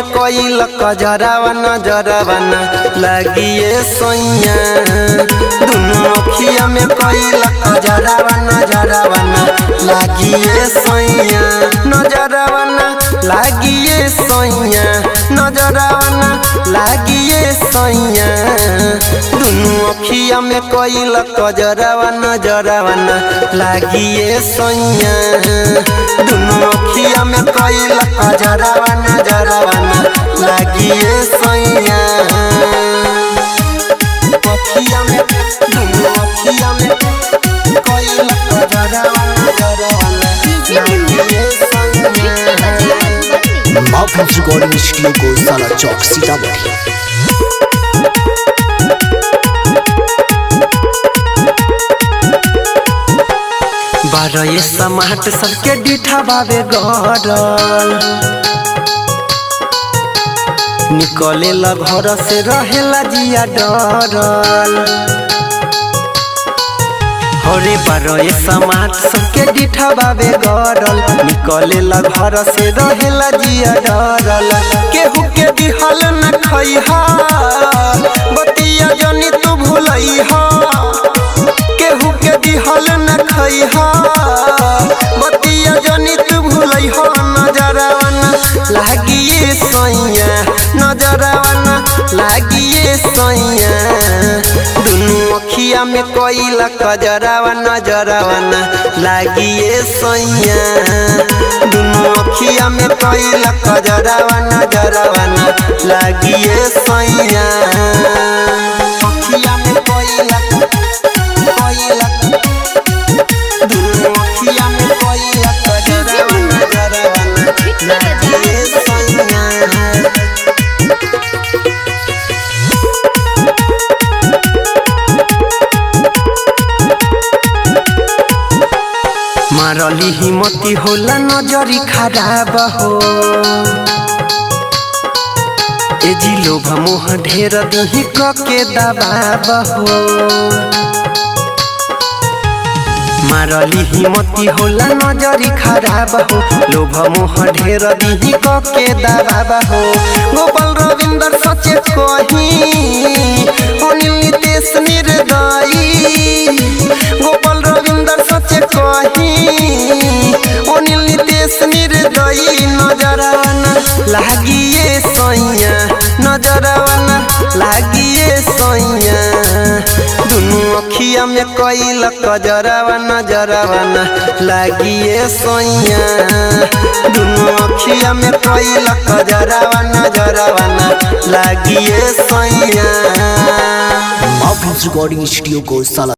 कोइल कजरावा नजरवा न लागिए सैया। दुनु अखिया में कोइल कजरावा नजरवा न लागिए सैया। नजरवा न लागिए सैया, नजरवा न लागिए सैया। दुनु अखिया में कोइल कजरावा नजरवा न लागिए सैया। दुनु अखिया में कोइल कजरावा नजरवा न लागिए सैया। अखिया में दुनु अखिया में कोइल कजरावा नजरवा न लागिए सैया। माफिल्स रिकॉर्डिंग स्टूडियो गौशाला चौक सीतामढ़ी। बारह समाट सबके डिठा बाबे गरल, निकले ला घर से रहेला जिया डरल। हरे बारह समाट सबके डिठा बाबे गरल, निकले ला घर से रहेला जिया डरल। केहू के दिहल न खइहा, बतिया जनी तू भूलइहा। केहू के दिहल न खइहा, बतिया जनी तू भूलइहा। नजरवा न लागिए सैया, नजरवा न लागिए सैया। दुनु अखिया में कोइल कजरावा नजरवा न लागिए सैया। दुनु अखिया में कोइल कजरावा नजरवा न लागिए सैया। अखिया में कोइल दुनु अखिया में कोइल कजरावा नजरवा न लागिए सैया। मारली हिम्मती होला नजरी खराब हो, ए जी लोभ मोह ढेर दिही के दबाब हो। मारली हिम्मती होला नजरी खराब हो, लोभ मोह ढेर दिही के दबाब हो। गोपाल रविंदर सचे कही, अनिल नितेश निर्दयी। गोपाल रविंदर सचे कही, अनिल नितेश निर्दयी। नजरवा न लागिए सैया, नजरवा न लागिए सैया। दुनु अखिया में कोइल कजरावा नजरवा न लागिए सैया। दुनु अखिया में कोइल कजरावा नजरवा न लागिए सैया। माफिल्स रिकॉर्डिंग स्टूडियो गौशाला।